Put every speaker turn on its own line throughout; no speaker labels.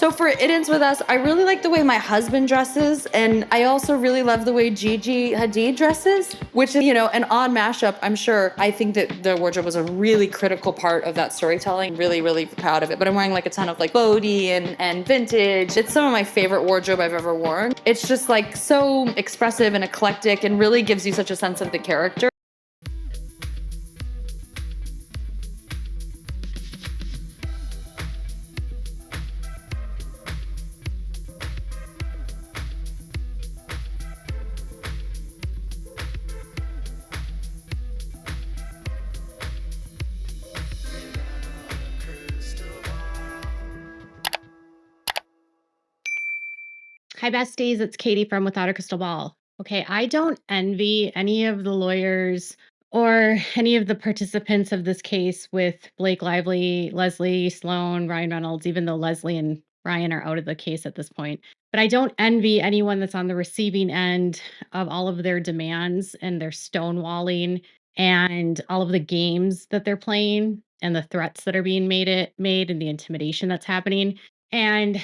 So for It Ends With Us, I really like the way my husband dresses, and I also really love the way Gigi Hadid dresses, which is, an odd mashup, I'm sure. I think that the wardrobe was a really critical part of that storytelling. Really, really proud of it. But I'm wearing like a ton of like Bodhi and vintage. It's some of my favorite wardrobe I've ever worn. It's just like so expressive and eclectic and really gives you such a sense of the character.
Hi, besties. It's Katie from Without a Crystal Ball. Okay, I don't envy any of the lawyers or any of the participants of this case with Blake Lively, Leslie, Sloan, Ryan Reynolds, even though Leslie and Ryan are out of the case at this point. But I don't envy anyone that's on the receiving end of all of their demands and their stonewalling and all of the games that they're playing and the threats that are being made and the intimidation that's happening. And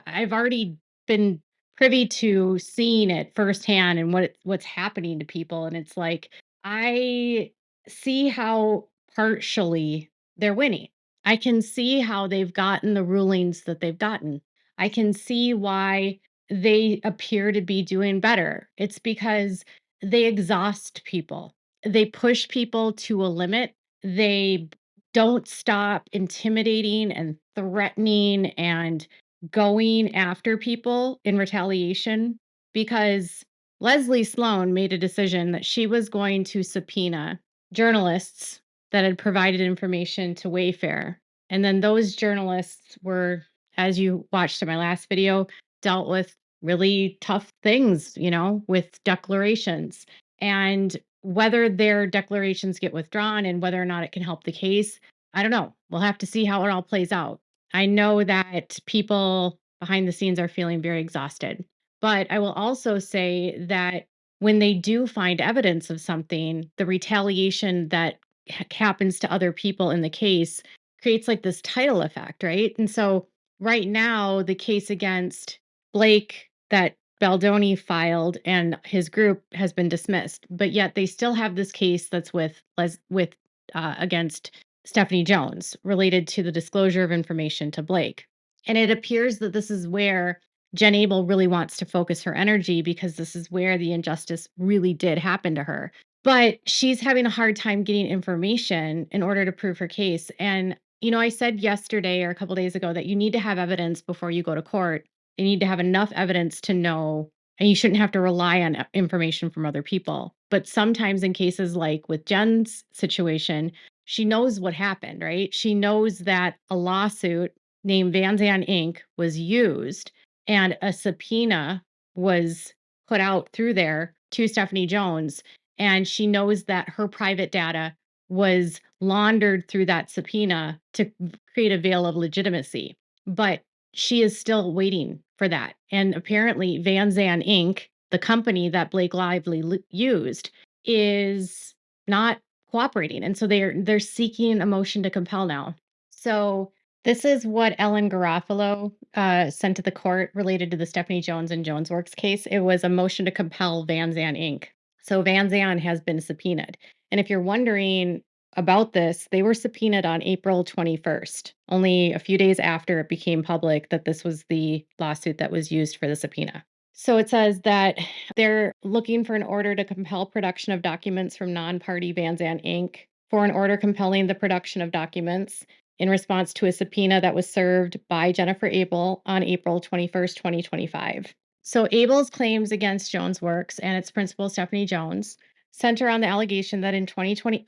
I've already been privy to seeing it firsthand and what's happening to people, and it's like I see how partially they're winning. I can see how they've gotten the rulings that they've gotten. I can see why they appear to be doing better. It's because they exhaust people. They push people to a limit. They don't stop intimidating and threatening and going after people in retaliation because Leslie Sloan made a decision that she was going to subpoena journalists that had provided information to Wayfarer. And then those journalists were, as you watched in my last video, dealt with really tough things, with declarations. And whether their declarations get withdrawn and whether or not it can help the case, I don't know. We'll have to see how it all plays out. I know that people behind the scenes are feeling very exhausted. But I will also say that when they do find evidence of something, the retaliation that happens to other people in the case creates like this tidal effect, right? And so right now, the case against Blake that Baldoni filed and his group has been dismissed, but yet they still have this case that's against Stephanie Jones related to the disclosure of information to Blake. And it appears that this is where Jen Abel really wants to focus her energy because this is where the injustice really did happen to her. But she's having a hard time getting information in order to prove her case. And, I said yesterday or a couple days ago that you need to have evidence before you go to court. You need to have enough evidence to know, and you shouldn't have to rely on information from other people. But sometimes in cases like with Jen's situation, she knows what happened, right? She knows that a lawsuit named Van Zandt Inc. was used and a subpoena was put out through there to Stephanie Jones. And she knows that her private data was laundered through that subpoena to create a veil of legitimacy. But she is still waiting for that. And apparently, Van Zandt Inc., the company that Blake Lively used, is not cooperating. And so they're seeking a motion to compel now. So this is what Ellen Garofalo sent to the court related to the Stephanie Jones and Jones Works case. It was a motion to compel Van Zandt Inc. So Van Zandt has been subpoenaed. And if you're wondering about this, they were subpoenaed on April 21st, only a few days after it became public that this was the lawsuit that was used for the subpoena. So it says that they're looking for an order to compel production of documents from non-party Van Zandt Inc. for an order compelling the production of documents in response to a subpoena that was served by Jennifer Abel on April 21st, 2025. So Abel's claims against Jones Works and its principal, Stephanie Jones, center on the allegation that in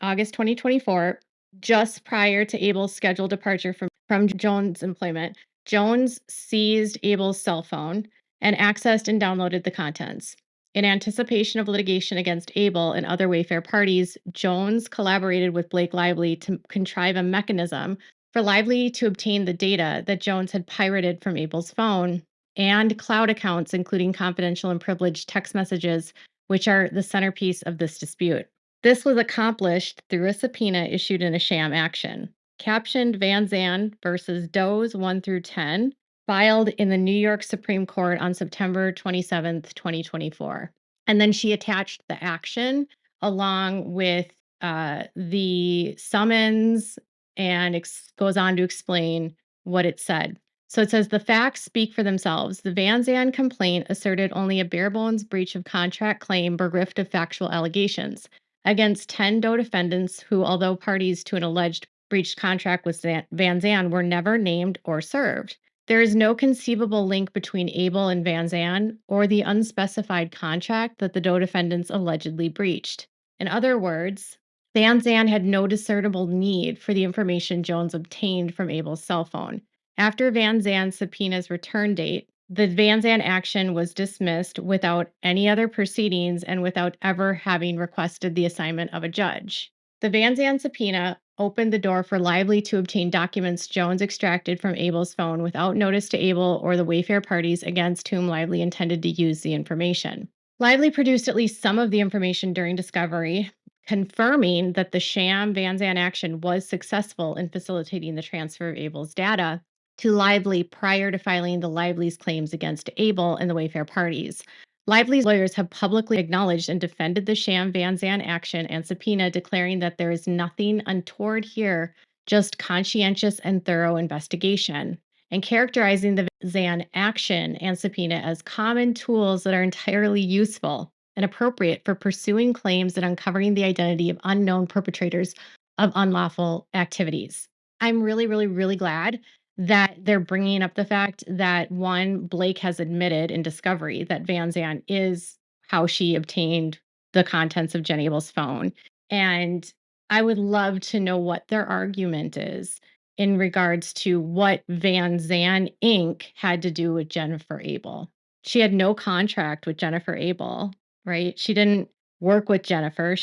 August 2024, just prior to Abel's scheduled departure from Jones' employment, Jones seized Abel's cell phone and accessed and downloaded the contents. In anticipation of litigation against Abel and other Wayfarer parties, Jones collaborated with Blake Lively to contrive a mechanism for Lively to obtain the data that Jones had pirated from Abel's phone and cloud accounts, including confidential and privileged text messages, which are the centerpiece of this dispute. This was accomplished through a subpoena issued in a sham action, captioned Van Zandt versus Doe's 1 through 10, filed in the New York Supreme Court on September 27th, 2024. And then she attached the action along with the summons and goes on to explain what it said. So it says the facts speak for themselves. The Van Zandt complaint asserted only a bare bones breach of contract claim bereft of factual allegations against 10 Doe defendants who, although parties to an alleged breached contract with Van Zandt, were never named or served. There is no conceivable link between Abel and Van Zandt or the unspecified contract that the Doe defendants allegedly breached. In other words, Van Zandt had no discernible need for the information Jones obtained from Abel's cell phone. After Van Zandt's subpoena's return date, the Van Zandt action was dismissed without any other proceedings and without ever having requested the assignment of a judge. The Van Zandt subpoena opened the door for Lively to obtain documents Jones extracted from Abel's phone without notice to Abel or the Wayfarer parties against whom Lively intended to use the information. Lively produced at least some of the information during discovery, confirming that the sham Van Zandt action was successful in facilitating the transfer of Abel's data to Lively prior to filing the Lively's claims against Abel and the Wayfarer parties. Lively's lawyers have publicly acknowledged and defended the sham Van Zandt action and subpoena, declaring that there is nothing untoward here, just conscientious and thorough investigation, and characterizing the Zandt action and subpoena as common tools that are entirely useful and appropriate for pursuing claims and uncovering the identity of unknown perpetrators of unlawful activities. I'm really, really, really glad that they're bringing up the fact that, one, Blake has admitted in discovery that Van Zandt is how she obtained the contents of Jen Abel's phone. And I would love to know what their argument is in regards to what Van Zandt Inc. had to do with Jennifer Abel. She had no contract with Jennifer Abel, right? She didn't work with Jennifer.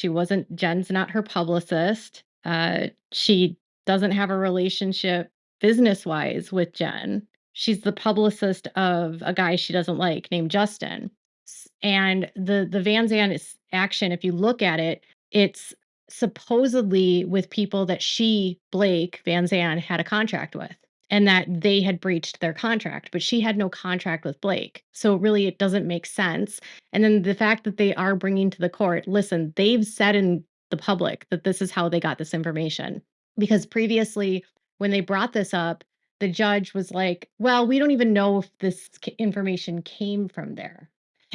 Jen's not her publicist. She doesn't have a relationship business-wise with Jen. She's the publicist of a guy she doesn't like named Justin. And the Van Zandt action, if you look at it, it's supposedly with people that Blake Van Zandt, had a contract with, and that they had breached their contract, but she had no contract with Blake. So really, it doesn't make sense. And then the fact that they are bringing to the court, listen, they've said in the public that this is how they got this information. Because previously, when they brought this up, the judge was like, well, we don't even know if this information came from there.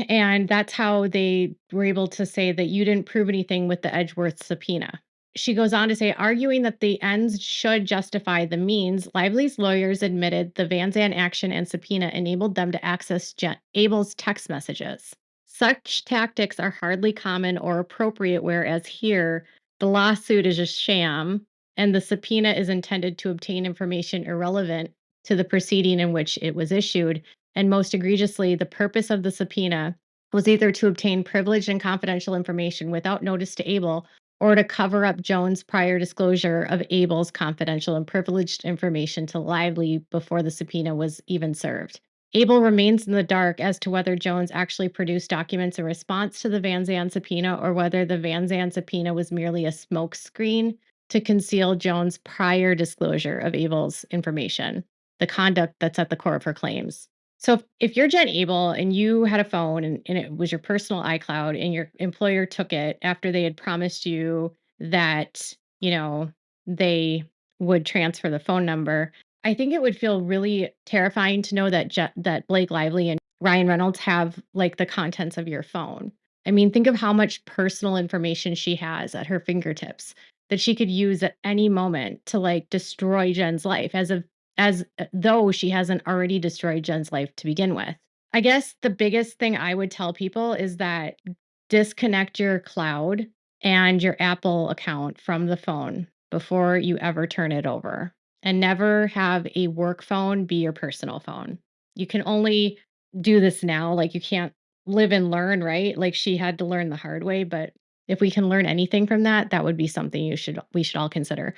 And that's how they were able to say that you didn't prove anything with the Edgeworth subpoena. She goes on to say, arguing that the ends should justify the means, Lively's lawyers admitted the Van Zandt action and subpoena enabled them to access Abel's text messages. Such tactics are hardly common or appropriate, whereas here, the lawsuit is a sham, and the subpoena is intended to obtain information irrelevant to the proceeding in which it was issued. And most egregiously, the purpose of the subpoena was either to obtain privileged and confidential information without notice to Abel or to cover up Jones' prior disclosure of Abel's confidential and privileged information to Lively before the subpoena was even served. Abel remains in the dark as to whether Jones actually produced documents in response to the Van Zandt subpoena or whether the Van Zandt subpoena was merely a smokescreen to conceal Jones' prior disclosure of Abel's information, the conduct that's at the core of her claims. So if you're Jen Abel and you had a phone and it was your personal iCloud and your employer took it after they had promised you that, they would transfer the phone number, I think it would feel really terrifying to know that Blake Lively and Ryan Reynolds have like the contents of your phone. I mean, think of how much personal information she has at her fingertips that she could use at any moment to like destroy Jen's life as though she hasn't already destroyed Jen's life to begin with. I guess the biggest thing I would tell people is that disconnect your cloud and your Apple account from the phone before you ever turn it over. And never have a work phone be your personal phone. You can only do this now. Like, you can't live and learn, right? Like, she had to learn the hard way, but if we can learn anything from that, that would be something we should all consider.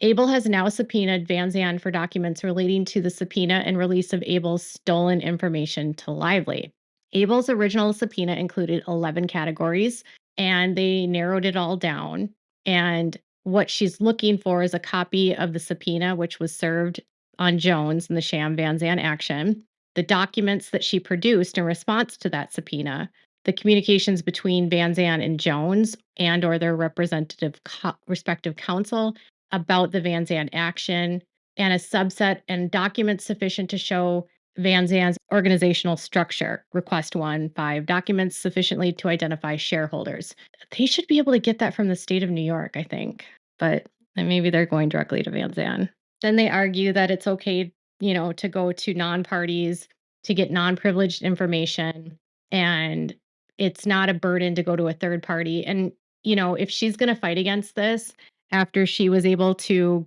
Abel has now subpoenaed Van Zandt for documents relating to the subpoena and release of Abel's stolen information to Lively. Abel's original subpoena included 11 categories, and they narrowed it all down. And what she's looking for is a copy of the subpoena, which was served on Jones and the sham Van Zandt action, the documents that she produced in response to that subpoena, the communications between Van Zandt and Jones and or their respective counsel about the Van Zandt action, and a subset and documents sufficient to show Van Zandt's organizational structure. Request 1, 5 documents sufficiently to identify shareholders. They should be able to get that from the state of New York, I think, but maybe they're going directly to Van Zandt. Then they argue that it's okay, to go to non-parties to get non-privileged information, and it's not a burden to go to a third party. And, if she's going to fight against this after she was able to,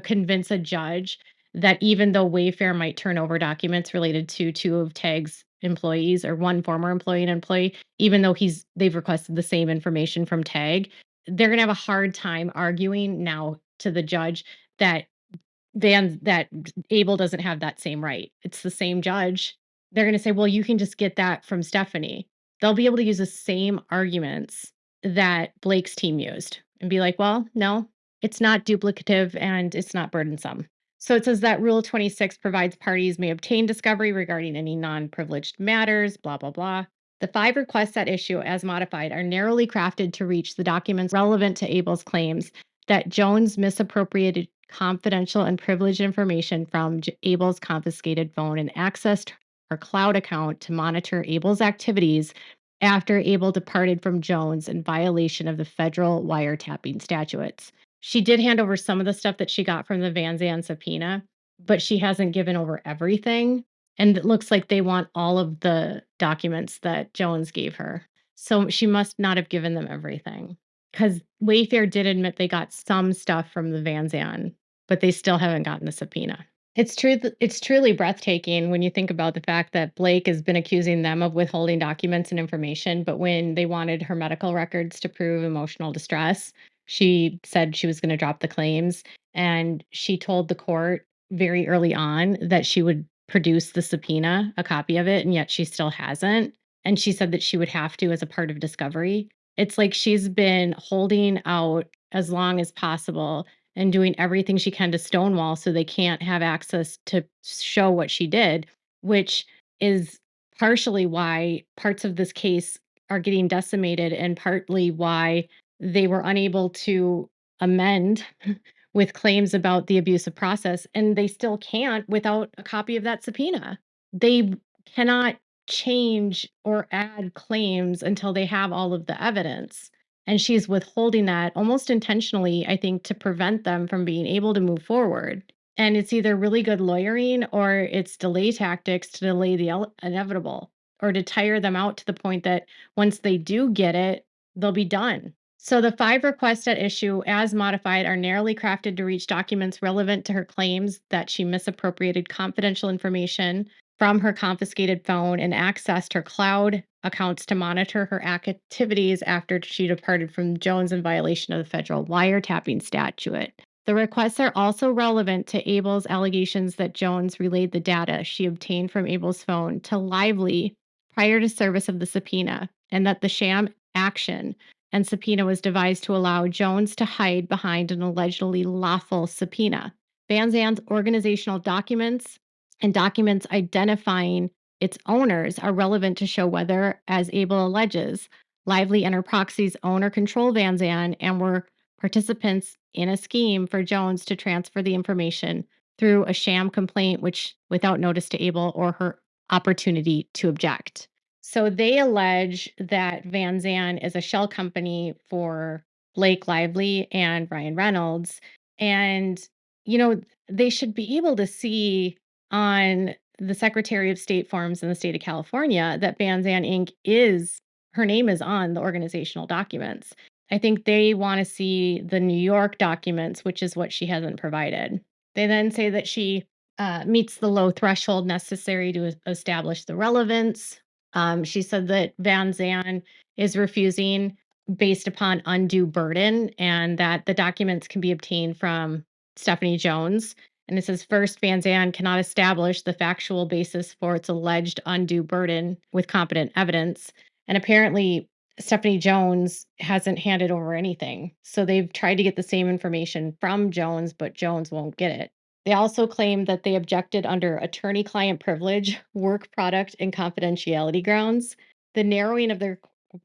convince a judge that even though Wayfarer might turn over documents related to two of Tag's employees or one former employee and employee, even though they've requested the same information from Tag, they're going to have a hard time arguing now to the judge that that Abel doesn't have that same right. It's the same judge. They're gonna say, "Well, you can just get that from Stephanie." They'll be able to use the same arguments that Blake's team used and be like, "Well, no, it's not duplicative and it's not burdensome." So it says that Rule 26 provides parties may obtain discovery regarding any non-privileged matters, blah, blah, blah. The 5 requests at issue, as modified, are narrowly crafted to reach the documents relevant to Abel's claims that Jones misappropriated confidential and privileged information from Abel's confiscated phone and accessed her cloud account to monitor Abel's activities after Abel departed from Jones in violation of the federal wiretapping statutes. She did hand over some of the stuff that she got from the Van Zandt subpoena, but she hasn't given over everything. And it looks like they want all of the documents that Jones gave her. So she must not have given them everything. Because Wayfair did admit they got some stuff from the Van Zandt, but they still haven't gotten a subpoena. It's truly breathtaking when you think about the fact that Blake has been accusing them of withholding documents and information, but when they wanted her medical records to prove emotional distress, she said she was going to drop the claims, and she told the court very early on that she would produce the subpoena, a copy of it, and yet she still hasn't. And she said that she would have to as a part of discovery. It's like she's been holding out as long as possible and doing everything she can to stonewall so they can't have access to show what she did, which is partially why parts of this case are getting decimated and partly why they were unable to amend with claims about the abusive process, and they still can't without a copy of that subpoena. They cannot change or add claims until they have all of the evidence. And she's withholding that almost intentionally, I think, to prevent them from being able to move forward. And it's either really good lawyering or it's delay tactics to delay the inevitable or to tire them out to the point that once they do get it, they'll be done. So the 5 requests at issue, as modified, are narrowly crafted to reach documents relevant to her claims that she misappropriated confidential information from her confiscated phone and accessed her cloud accounts to monitor her activities after she departed from Jones in violation of the federal wiretapping statute. The requests are also relevant to Abel's allegations that Jones relayed the data she obtained from Abel's phone to Lively prior to service of the subpoena, and that the sham action and subpoena was devised to allow Jones to hide behind an allegedly lawful subpoena. Van Zandt's organizational documents and documents identifying its owners are relevant to show whether, as Abel alleges, Lively and her proxies own or control Van Zandt and were participants in a scheme for Jones to transfer the information through a sham complaint, which without notice to Abel or her opportunity to object. So they allege that Van Zandt is a shell company for Blake Lively and Ryan Reynolds. And, they should be able to see on the Secretary of State forms in the state of California that Van Zandt Inc. her name is on the organizational documents. I think they want to see the New York documents, which is what she hasn't provided. They then say that she meets the low threshold necessary to establish the relevance. She said that Van Zandt is refusing based upon undue burden and that the documents can be obtained from Stephanie Jones. And it says first, Van Zandt cannot establish the factual basis for its alleged undue burden with competent evidence. And apparently, Stephanie Jones hasn't handed over anything. So they've tried to get the same information from Jones, but Jones won't get it. They also claim that they objected under attorney-client privilege, work product, and confidentiality grounds. The narrowing of their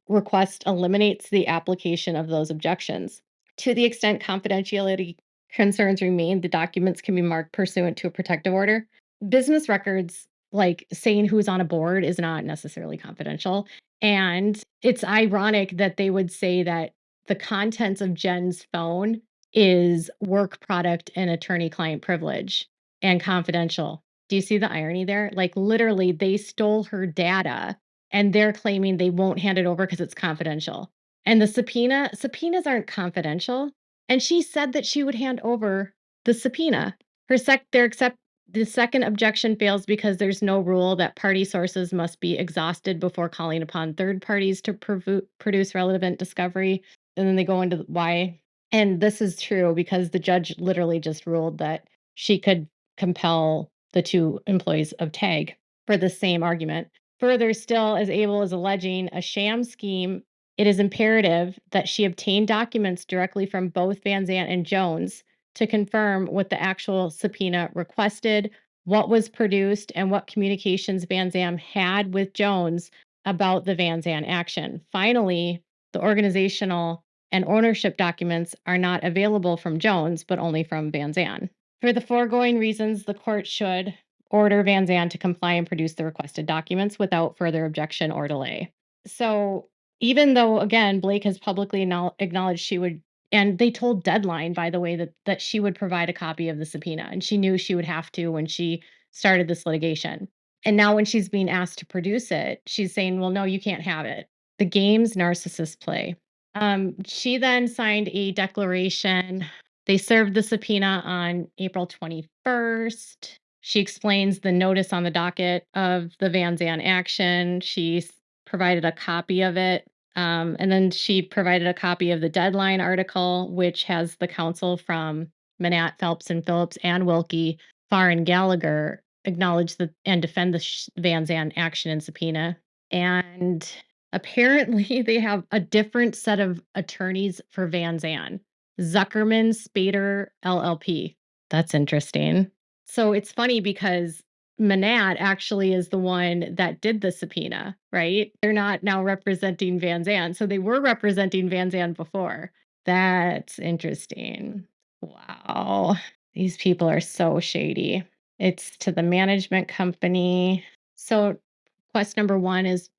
request eliminates the application of those objections. To the extent confidentiality concerns remain, the documents can be marked pursuant to a protective order. Business records, like saying who's on a board, is not necessarily confidential. And it's ironic that they would say that the contents of Jen's phone is work product and attorney-client privilege and confidential. Do you see the irony there? Like, literally, they stole her data, and they're claiming they won't hand it over because it's confidential. And the subpoenas aren't confidential, and she said that she would hand over the subpoena. The second objection fails because there's no rule that party sources must be exhausted before calling upon third parties to produce relevant discovery. And then they go into why. And this is true because the judge literally just ruled that she could compel the two employees of TAG for the same argument. Further still, as Abel is alleging a sham scheme, it is imperative that she obtain documents directly from both Van Zandt and Jones to confirm what the actual subpoena requested, what was produced, and what communications Van Zandt had with Jones about the Van Zandt action. Finally, the organizational and ownership documents are not available from Jones, but only from Van Zandt. For the foregoing reasons, the court should order Van Zandt to comply and produce the requested documents without further objection or delay. So even though, again, Blake has publicly acknowledged she would, and they told Deadline, by the way, that she would provide a copy of the subpoena, and she knew she would have to when she started this litigation. And now when she's being asked to produce it, she's saying, well, no, you can't have it. The games narcissists play. She then signed a declaration. They served the subpoena on April 21st. She explains the notice on the docket of the Van Zandt action. She provided a copy of it. And then she provided a copy of the Deadline article, which has the counsel from Manat, Phelps, and Phillips and Wilkie, Farr, and Gallagher acknowledge and defend the Van Zandt action and subpoena. And apparently they have a different set of attorneys for Van Zandt. Zuckerman Spader LLP. That's interesting. So it's funny because Manat actually is the one that did the subpoena, right? They're not now representing Van Zandt. So they were representing Van Zandt before. That's interesting. Wow. These people are so shady. It's to the management company. So quest number 1 is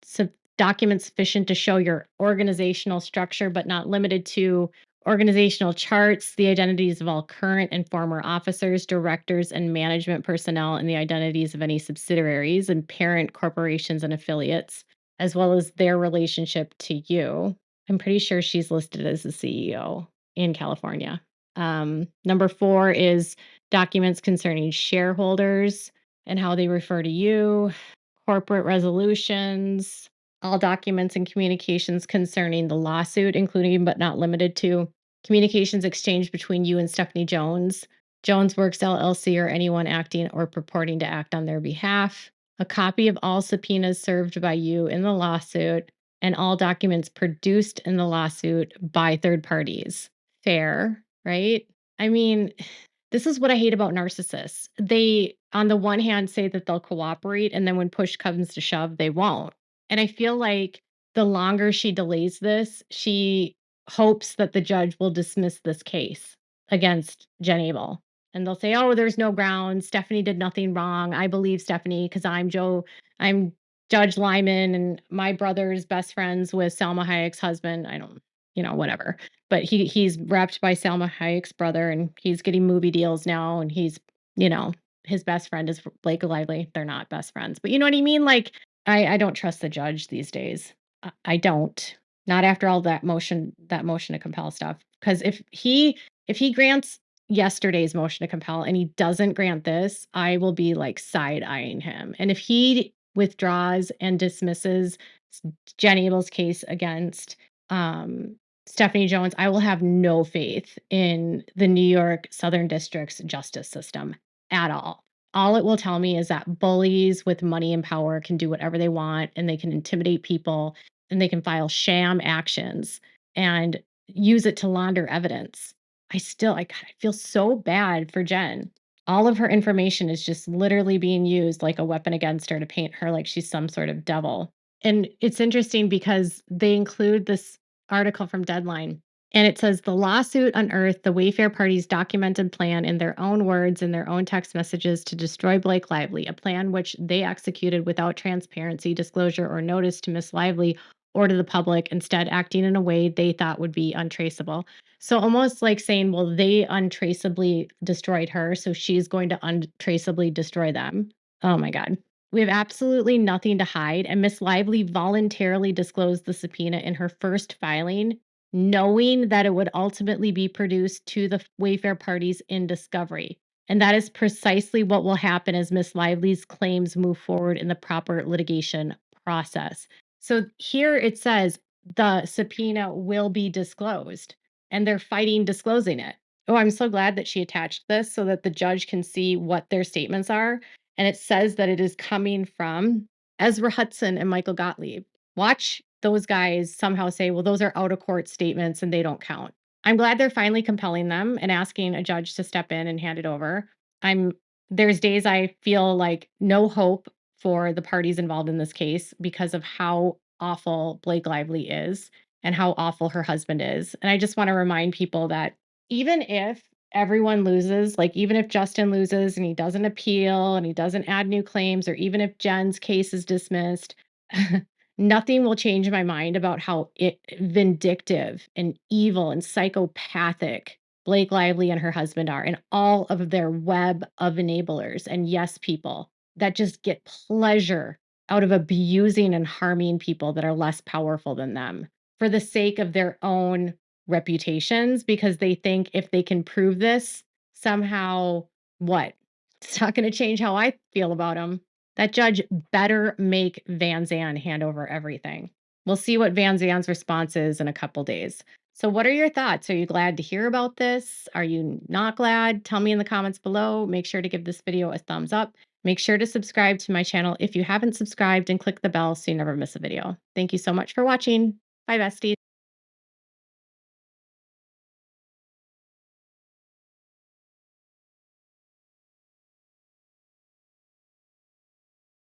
documents sufficient to show your organizational structure, but not limited to organizational charts, the identities of all current and former officers, directors, and management personnel, and the identities of any subsidiaries and parent corporations and affiliates, as well as their relationship to you. I'm pretty sure she's listed as the CEO in California. Number 4 is documents concerning shareholders and how they refer to you, corporate resolutions, all documents and communications concerning the lawsuit, including but not limited to communications exchanged between you and Stephanie Jones, Jones Works LLC, or anyone acting or purporting to act on their behalf, a copy of all subpoenas served by you in the lawsuit, and all documents produced in the lawsuit by third parties. Fair, right? I mean, this is what I hate about narcissists. They, on the one hand, say that they'll cooperate, and then when push comes to shove, they won't. And I feel like the longer she delays this, she hopes that the judge will dismiss this case against Jen Abel. And they'll say, oh, there's no grounds. Stephanie did nothing wrong. I believe Stephanie because I'm Judge Lyman, and my brother's best friends with Salma Hayek's husband. I don't, whatever. But he's wrapped by Salma Hayek's brother, and he's getting movie deals now, and he's, his best friend is Blake Lively. They're not best friends, but you know what I mean? Like, I don't trust the judge these days. I don't. Not after all that motion to compel stuff. Because if he grants yesterday's motion to compel and he doesn't grant this, I will be like side eyeing him. And if he withdraws and dismisses Jen Abel's case against Stephanie Jones, I will have no faith in the New York Southern District's justice system at all. All it will tell me is that bullies with money and power can do whatever they want, and they can intimidate people, and they can file sham actions and use it to launder evidence. I feel so bad for Jen. All of her information is just literally being used like a weapon against her to paint her like she's some sort of devil. And it's interesting because they include this article from Deadline. And it says the lawsuit unearthed the Wayfair party's documented plan in their own words and their own text messages to destroy Blake Lively, a plan which they executed without transparency, disclosure, or notice to Miss Lively or to the public, instead acting in a way they thought would be untraceable. So almost like saying, well, they untraceably destroyed her, so she's going to untraceably destroy them. Oh my God. We have absolutely nothing to hide. And Miss Lively voluntarily disclosed the subpoena in her first filing, knowing that it would ultimately be produced to the Wayfair parties in discovery. And that is precisely what will happen as Miss Lively's claims move forward in the proper litigation process. So here it says the subpoena will be disclosed, and they're fighting disclosing it. Oh, I'm so glad that she attached this so that the judge can see what their statements are. And it says that it is coming from Ezra Hudson and Michael Gottlieb. Watch those guys somehow say, well, those are out of court statements and they don't count. I'm glad they're finally compelling them and asking a judge to step in and hand it over. I'm There's days I feel like no hope for the parties involved in this case because of how awful Blake Lively is and how awful her husband is. And I just want to remind people that even if everyone loses, like even if Justin loses and he doesn't appeal and he doesn't add new claims, or even if Jen's case is dismissed, nothing will change my mind about how vindictive and evil and psychopathic Blake Lively and her husband are, and all of their web of enablers and yes people that just get pleasure out of abusing and harming people that are less powerful than them for the sake of their own reputations, because they think if they can prove this somehow, what? It's not going to change how I feel about them. That judge better make Van Zandt hand over everything. We'll see what Van Zandt's response is in a couple days. So, what are your thoughts? Are you glad to hear about this? Are you not glad? Tell me in the comments below. Make sure to give this video a thumbs up. Make sure to subscribe to my channel if you haven't subscribed, and click the bell so you never miss a video. Thank you so much for watching. Bye, besties.